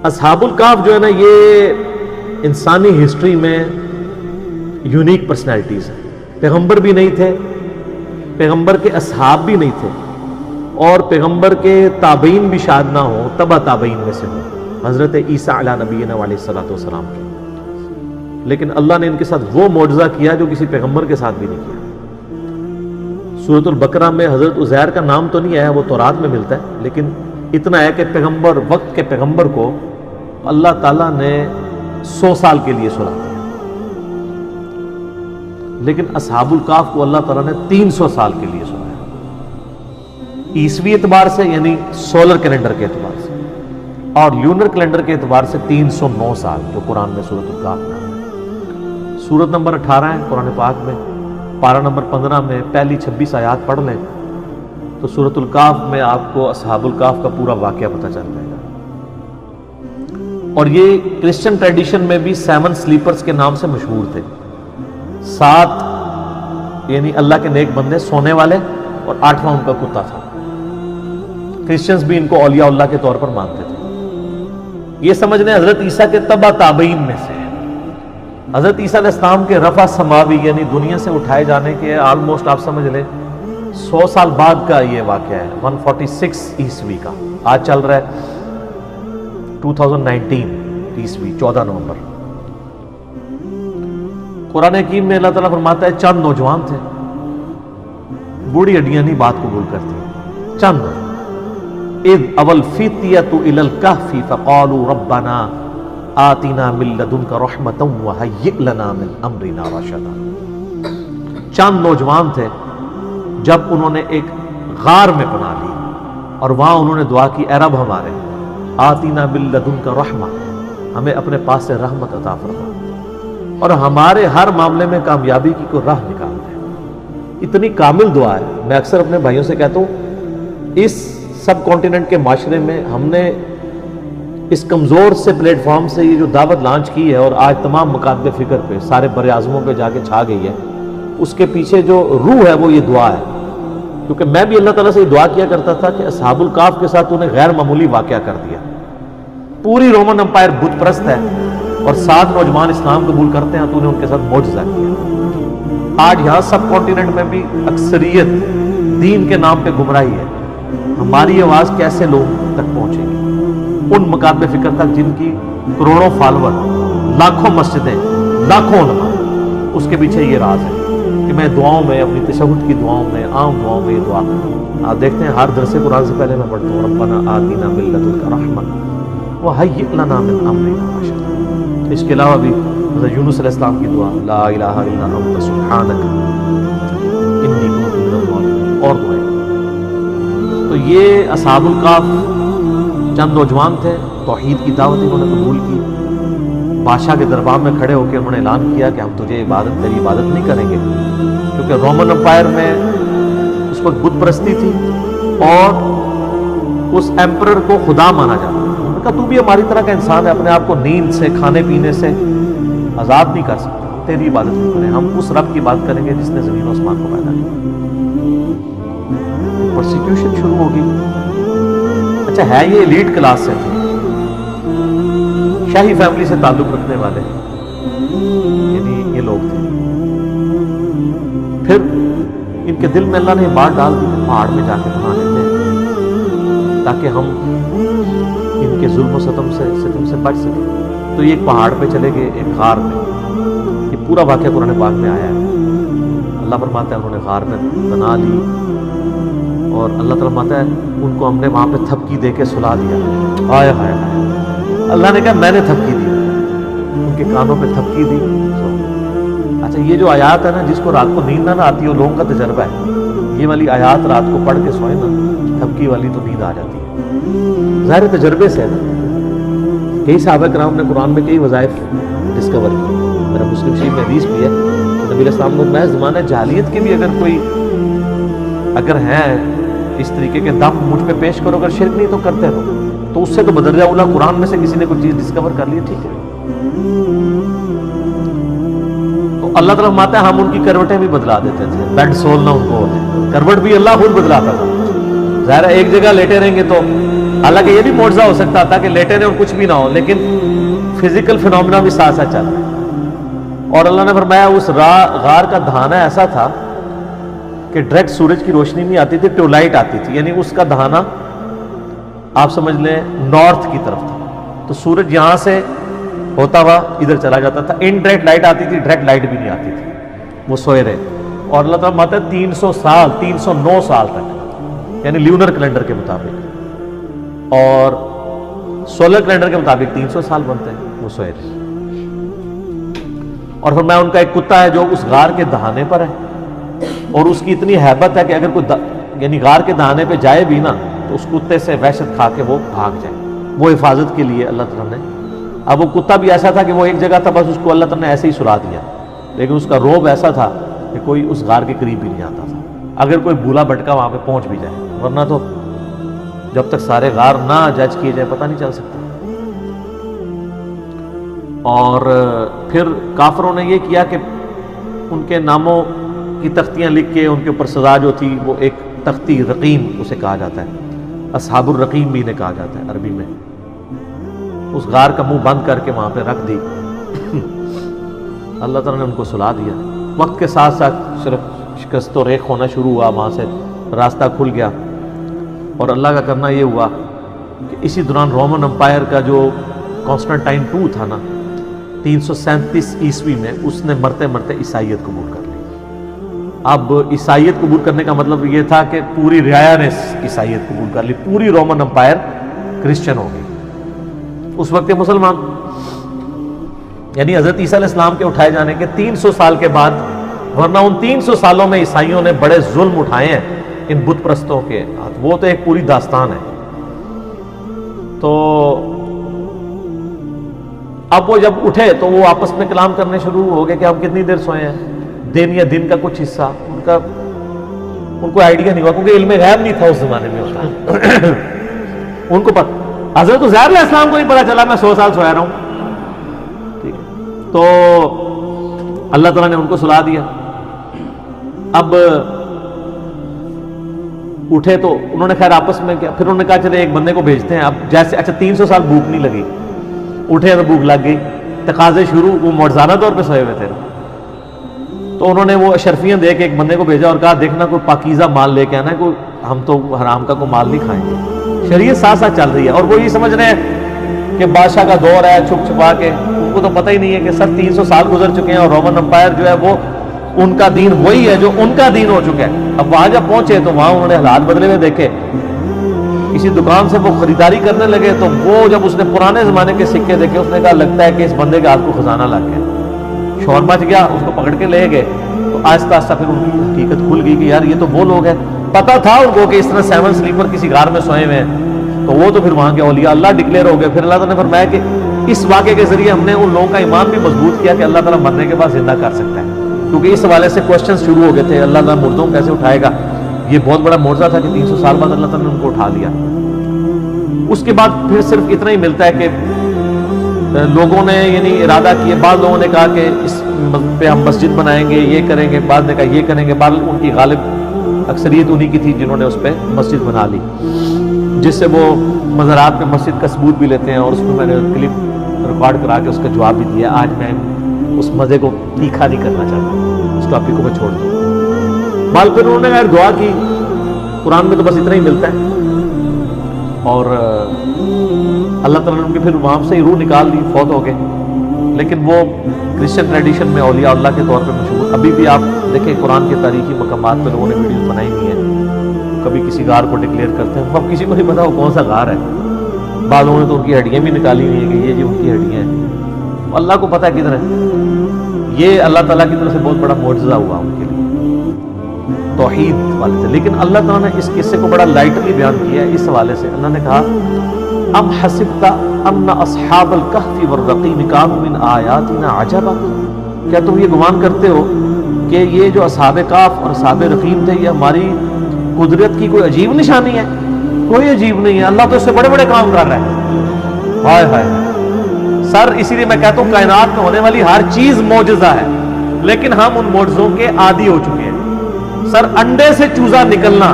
اصحاب الکہف جو ہے نا یہ انسانی ہسٹری میں یونیک پرسنالٹیز ہیں. پیغمبر بھی نہیں تھے, پیغمبر کے اصحاب بھی نہیں تھے, اور پیغمبر کے تابعین بھی شاید نہ ہوں, تبع تابعین میں سے ہوں, حضرت عیسیٰ علیہ نبینا علیہ الصلوۃ والسلام کے. لیکن اللہ نے ان کے ساتھ وہ معجزہ کیا جو کسی پیغمبر کے ساتھ بھی نہیں کیا. سورۃ البقرہ میں حضرت عزیر کا نام تو نہیں آیا, وہ تورات میں ملتا ہے, لیکن اتنا ہے کہ پیغمبر, وقت کے پیغمبر کو اللہ تعالیٰ نے 100 سال کے لیے سلا دیا, لیکن اصحاب الکہف کو اللہ تعالیٰ نے 300 سال کے لیے سلایا, عیسوی اعتبار سے یعنی سولر کیلنڈر کے اعتبار سے, اور لیونر کیلنڈر کے اعتبار سے 309 سال, جو قرآن میں سورۃ الکہف میں ہے. سورت نمبر 18 ہے قرآن پاک میں, پارہ نمبر 15 میں پہلی 26 آیات پڑھ لیں تو سورۃ الکہف میں آپ کو اصحاب الکہف کا پورا واقعہ پتہ چل جائے گا. اور یہ کرسچن ٹریڈیشن میں بھی 7 سلیپرز کے نام سے مشہور تھے. 7 یعنی اللہ کے نیک بندے سونے والے, اور 8واں ان کا کتا تھا. کرسچنز بھی ان کو اولیاء اللہ کے طور پر مانتے تھے. یہ سمجھ لیں حضرت عیسیٰ کے تبع تابعین میں سے. حضرت عیسیٰ علیہ السلام کے رفع سماوی یعنی دنیا سے اٹھائے جانے کے آلموسٹ آپ سمجھ لیں 100 سال بعد کا یہ واقعہ ہے, 146 عیسوی کا. آج چل رہا ہے 2019 عیسوی 14 نومبر. قرآن حکیم میں اللہ تعالیٰ فرماتا ہے چند نوجوان تھے, بوڑھی ہڈیاں نہیں بات قبول کرتی, چند. اذ اول فتیۃ الی الکہف فقالوا ربنا آتنا من لدنک رحمۃ وہیئ لنا من امرنا رشدا. چند نوجوان تھے جب انہوں نے ایک غار میں پناہ لی اور وہاں انہوں نے دعا کی, اے رب ہمارے آتنا من لدنک رحمہ, ہمیں اپنے پاس سے رحمت عطا فرما, اور ہمارے ہر معاملے میں کامیابی کی کوئی راہ نکال دے. اتنی کامل دعا ہے. میں اکثر اپنے بھائیوں سے کہتا ہوں اس سب کانٹیننٹ کے معاشرے میں ہم نے اس کمزور سے پلیٹ فارم سے یہ جو دعوت لانچ کی ہے, اور آج تمام مکاتب فکر پہ سارے بر اعظموں پہ جا کے چھا گئی ہے, اس کے پیچھے جو روح ہے وہ یہ دعا ہے. کیونکہ میں بھی اللہ تعالیٰ سے یہ دعا کیا کرتا تھا کہ اصحاب الکہف کے ساتھ انہیں غیر معمولی واقعہ کر دیا. پوری رومن امپائر بت پرست ہے اور 7 نوجوان اسلام قبول کرتے ہیں, تو انہیں ان کے ساتھ معجزہ کیا. آج یہاں سب کانٹیننٹ میں بھی اکثریت دین کے نام پہ گمراہی ہے. ہماری آواز کیسے لوگ تک پہنچے گی, ان مکاتب فکر تک جن کی کروڑوں فالوور, لاکھوں مسجدیں, لاکھوں علماء. اس کے پیچھے یہ راز ہے کہ میں دعاؤں میں, اپنی تشہد کی دعاؤں میں, عام دعاؤں میں یہ دعا کرتا ہوں. آپ دیکھتے ہیں ہر درس قرآن سے پہلے میں پڑھتا ہوں ربنا آتنا من لدنک رحمۃ وہیئ لنا من امرنا رشدا. اس کے علاوہ بھی حضرت یونس علیہ السلام کی دعا لا الہ الا انت سبحانک انی کنت من الظالمین, اور دعائیں. تو یہ اصحاب الکہف چند نوجوان تھے, توحید کی دعوت انہوں نے قبول کی. بادشاہ کے دربار میں کھڑے ہو کے انہوں نے اعلان کیا کہ ہم تیری عبادت نہیں کریں گے, کیونکہ رومن امپائر میں اس وقت بت پرستی تھی اور اس ایمپرر کو خدا مانا جاتا. انہوں نے کہا تو بھی ہماری طرح کا انسان ہے, اپنے آپ کو نیند سے, کھانے پینے سے آزاد نہیں کر سکتا, تیری عبادت نہیں کریں, ہم اس رب کی بات کریں گے جس نے زمین و آسمان کو پیدا کیا. پرسیکیوشن شروع ہوگی. اچھا ہے یہ ایلیٹ کلاس سے تھے, شاہی فیملی سے تعلق رکھنے والے, یعنی یہ لوگ تھے. پھر ان کے دل میں اللہ نے بات ڈال دی کہ پہاڑ میں جا کے پناہ لیتے ہیں تاکہ ہم ان کے ظلم و ستم سے بچ سکیں. تو یہ ایک پہاڑ پہ چلے گئے, ایک غار میں. یہ پورا واقعہ قرآن پاک میں آیا ہے. اللہ فرماتا ہے انہوں نے غار میں بنا لی, اور اللہ تعالیٰ فرماتا ہے ان کو ہم نے وہاں پہ تھپکی دے کے سلا دیا. آئے ہائے ہائے, اللہ نے کہا میں نے تھپکی دی, ان کے کانوں پہ تھپکی دی. اچھا یہ جو آیات ہے نا, جس کو رات کو نیند نہ آتی ہے وہ لوگوں کا تجربہ ہے. یہ والی آیات رات کو پڑھ کے سوئے نا, تھپکی والی تو نیند آ جاتی ہے. ظاہر تجربے سے ہے نا. کئی صحابہ کرام نے قرآن میں کئی وظائف ڈسکور کی. میرا مسلم شریف میں حدیث بھی ہے, نبی علیہ السلام کو محض زمانہ جاہلیت کے بھی اگر ہیں اس طریقے کے دم مجھ پہ پیش کرو, اگر شرک نہیں تو کرتے رہو, تو اس سے تو بدرجہ اولا قرآن میں سے کسی نے کوئی چیز ڈسکور کر لی, ٹھیک ہے. تو اللہ تعالیٰ فرماتا ہے ہم ان کی کروٹیں بھی بدلا دیتے تھے. بیڈ سول نہ ان کو, کروٹ بھی اللہ خود بدلاتا تھا. ظاہر ہے ایک جگہ لیٹے رہیں گے تو حالانکہ یہ بھی معجزہ ہو سکتا تھا کہ لیٹے رہے اور کچھ بھی نہ ہو، لیکن فزیکل فینومینا بھی ساتھ ساتھ چل رہا ہے۔ اور اللہ نے فرمایا اس غار کا دہانہ ایسا تھا کہ ڈائریکٹ سورج کی روشنی نہیں آتی تھی، ٹیوب لائٹ آتی تھی، یعنی اس کا دہانہ آپ سمجھ لیں نارتھ کی طرف تھا، تو سورج یہاں سے ہوتا ہوا ادھر چلا جاتا تھا، انڈائریکٹ لائٹ آتی تھی، ڈائریکٹ لائٹ بھی نہیں آتی تھی، وہ سوئے رہے۔ اور اللہ تعالیٰ ماتا 300 سال 309 سال تک، یعنی لیونر کیلنڈر کے مطابق، اور سولر کیلنڈر کے مطابق 300 سال بنتے ہیں، وہ سوئے رہے۔ اور فرمایا ان کا ایک کتا ہے جو اس غار کے دہانے پر ہے، اور اس کی اتنی ہیبت ہے کہ اگر کوئی یعنی غار کے دہانے پہ جائے بھی نا تو اس کتے سے وحشت کھا کے وہ بھاگ جائے، وہ حفاظت کے لیے اللہ تعالیٰ نے۔ اب وہ کتا بھی ایسا تھا کہ وہ ایک جگہ تھا، بس اس کو اللہ تعالیٰ نے ایسے ہی سلا دیا، لیکن اس کا روب ایسا تھا کہ کوئی اس غار کے قریب بھی نہیں آتا تھا، اگر کوئی بھولا بھٹکا وہاں پہ پہنچ بھی جائے، ورنہ تو جب تک سارے غار نہ جج کیے جائے پتہ نہیں چل سکتا۔ اور پھر کافروں نے یہ کیا کہ ان کے ناموں کی تختیاں لکھ کے ان کے اوپر سزا جو تھی، وہ ایک تختی رقیم اسے کہا جاتا ہے، اصحاب الرقیم بھی انہیں کہا جاتا ہے عربی میں، اس غار کا منہ بند کر کے وہاں پہ رکھ دی۔ اللہ تعالیٰ نے ان کو سلا دیا، وقت کے ساتھ ساتھ صرف شکست و ریخ ہونا شروع ہوا، وہاں سے راستہ کھل گیا۔ اور اللہ کا کرنا یہ ہوا کہ اسی دوران رومن امپائر کا جو کانسٹنٹائن II تھا نا 337 عیسوی میں، اس نے مرتے مرتے عیسائیت قبول کر لی۔ اب عیسائیت قبول کرنے کا مطلب یہ تھا کہ پوری رعایا نے عیسائیت قبول کر لی، پوری رومن امپائر کرسچن ہو گئی اس وقت مسلمان۔ یعنی حضرت عیسیٰ علیہ السلام کے اٹھائے جانے کے 300 سال کے بعد، ورنہ ان 300 سالوں میں عیسائیوں نے بڑے ظلم اٹھائے ہیں ان بت پرستوں کے ہاتھ، وہ تو ایک پوری داستان ہے۔ تو اب وہ جب اٹھے تو وہ آپس میں کلام کرنے شروع ہو گئے کہ ہم کتنی دیر سوئے ہیں، دن یا دن کا کچھ حصہ، ان کو آئیڈیا نہیں ہوا، کیونکہ علم غیب نہیں تھا اس زمانے میں ہوتا ان کو پتہ، حضرت عزیر علیہ السلام کو نہیں پتا چلا میں 100 سال سویا رہا ہوں، ٹھیک ہے۔ تو اللہ تعالیٰ نے ان کو سلا دیا۔ اب اٹھے تو انہوں نے خیر آپس میں کیا، پھر انہوں نے کہا چلے ایک بندے کو بھیجتے ہیں۔ اب جیسے اچھا 300 سال بھوک نہیں لگی، اٹھے تو بھوک لگ گئی، تقاضے شروع، وہ معجزانہ طور پہ سوئے ہوئے تھے، تو انہوں نے وہ اشرفیاں دے کے ایک بندے کو بھیجا اور کہا دیکھنا کوئی پاکیزہ مال لے کے آنا ہے، کوئی ہم تو حرام کا کوئی مال نہیں کھائیں گے۔ شریعت ساتھ ساتھ چل رہی ہے، اور وہ یہ سمجھ رہے ہیں کہ بادشاہ کا دور ہے، چھپ چھپا کے، ان کو تو پتہ ہی نہیں ہے کہ سر 300 سال گزر چکے ہیں اور رومن امپائر جو ہے وہ ان کا دین وہی ہے جو ان کا دین ہو چکا ہے۔ اب وہاں جب پہنچے تو وہاں انہوں نے حالات بدلے ہوئے دیکھے، کسی دکان سے وہ خریداری کرنے لگے تو وہ جب اس نے پرانے زمانے کے سکے دیکھے، اس نے کہا لگتا ہے کہ اس بندے کے ہاتھ کو خزانہ لگ گیا، شور مچ گیا، اس کو پکڑ کے لے گئے۔ تو آہستہ آہستہ پھر ان کی حقیقت کھل گئی کہ یار یہ تو وہ لوگ ہیں، پتہ تھا ان کو کہ اس طرح 7 سلیپر کسی غار میں سوئے ہوئے ہیں، تو وہ تو پھر وہاں کے اولیاء اللہ ڈکلیئر ہو گئے۔ پھر اللہ تعالیٰ نے فرمایا کہ اس واقعے کے ذریعے ہم نے ان لوگوں کا ایمان بھی مضبوط کیا کہ اللہ تعالیٰ مرنے کے بعد زندہ کر سکتا ہے، کیونکہ اس حوالے سے کوشچن شروع ہو گئے تھے، اللہ تعالیٰ مردوں کو کیسے اٹھائے گا۔ یہ بہت بڑا معجزہ تھا کہ 300 سال بعد اللہ تعالیٰ نے ان کو اٹھا لیا۔ اس کے بعد پھر صرف اتنا ہی ملتا ہے کہ لوگوں نے یعنی ارادہ کیا، بعض لوگوں نے کہا کہ اس پہ ہم مسجد بنائیں گے، یہ کریں گے، بعض نے کہا یہ کریں گے، بعض ان کی غالب اکثریت انہی کی تھی جنہوں نے اس پہ مسجد بنا لی، جس سے وہ مزارات پہ مسجد کا ثبوت بھی لیتے ہیں، اور اس میں میں نے کلپ ریکارڈ کرا کے اس کا جواب بھی دیا۔ آج میں اس مزے کو تیکھا نہیں کرنا چاہتا، اس ٹاپک کو میں چھوڑ دوں۔ بعد پھر انہوں نے خیر دعا کی، قرآن میں تو بس اتنا ہی ملتا ہے، اور اللہ تعالیٰ نے ان کے پھر وہاں سے روح نکال دی، فوت ہو گئے۔ لیکن وہ کرسچن ٹریڈیشن میں اولیاء اللہ کے طور پہ مشہور، ابھی بھی آپ دیکھیں قرآن کے تاریخی مقامات پہ لوگوں نے ویڈیوز بنائی ہوئی ہیں، کبھی کسی غار کو ڈکلیئر کرتے ہیں، اب کسی کو نہیں پتا وہ کون سا غار ہے، بعض لوگوں نے تو ان کی ہڈیاں بھی نکالی ہوئی ہیں کہ یہ جو ان کی ہڈیاں ہیں، اللہ کو پتہ ہے کدھر ہے۔ یہ اللہ تعالیٰ کی طرف سے بہت بڑا معجزہ ہوا ان کے لیے توحید والے سے۔ لیکن اللہ تعالیٰ نے اس قصے کو بڑا لائٹلی بیان کیا ہے اس حوالے سے، اللہ نے کہا ام حسبت ان اصحاب الکہف والرقیم کانوا من آیاتنا عجبا، کیا تم یہ گمان کرتے ہو کہ یہ جو اصحاب کہف اور اصحاب رقیم تھے یہ ہماری قدرت کی کوئی عجیب نشانی ہے؟ کوئی عجیب نہیں ہے، اللہ تو اس سے بڑے بڑے کام کر رہا ہے۔ ہائے ہائے سر، اسی لیے میں کہتا ہوں کائنات میں ہونے والی ہر چیز معجزہ ہے، لیکن ہم ان معجزوں کے عادی ہو چکے ہیں۔ سر، انڈے سے چوزا نکلنا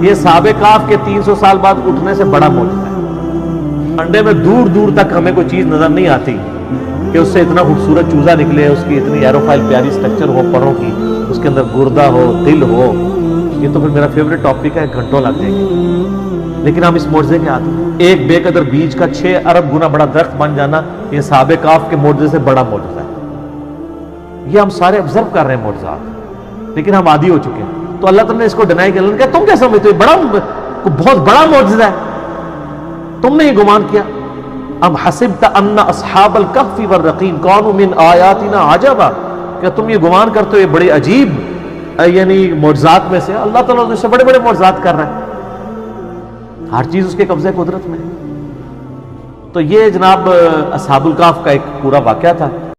یہ اصحاب کہف کے 300 سال بعد اٹھنے سے بڑا معجزہ ہے۔ انڈے میں دور دور تک ہمیں کوئی چیز نظر نہیں آتی کہ اس سے اتنا خوبصورت چوزا نکلے، اس کی اتنی ایروفائل پیاری سٹرکچر ہو پروں کی، اس کے اندر گردہ ہو، دل ہو. یہ تو پھر میرا فیوریٹ ٹاپک ہے، گھنٹوں لگ جائیں گے. لیکن ہم اس معجزے کے آتے ہیں. ایک بے قدر بیج کا 6 ارب گنا بڑا درخت بن جانا، یہ اصحاب کہف کے معجزے سے بڑا معجزہ ہے. یہ ہم سارے آبزرو کر رہے ہیں معجزات، لیکن ہم عادی ہو چکے ہیں. تو اللہ تعالیٰ نے اس کو ڈینائی کیا. اللہ نے کہا تم کیا سمجھتے ہو بہت بڑا معجزہ ہے، تم نے یہ گمان کیا. ام حسبت ان اصحاب الکہف والرقیم کانوا من آیاتنا عجبا، کیا تم یہ گمان کرتے ہو یہ بڑے عجیب یعنی معجزات میں سے؟ اللہ تعالیٰ اس سے بڑے بڑے معجزات کر رہا ہے. ہر چیز اس کے قبضے قدرت میں. تو یہ جناب اصحاب الکہف کا ایک پورا واقعہ تھا.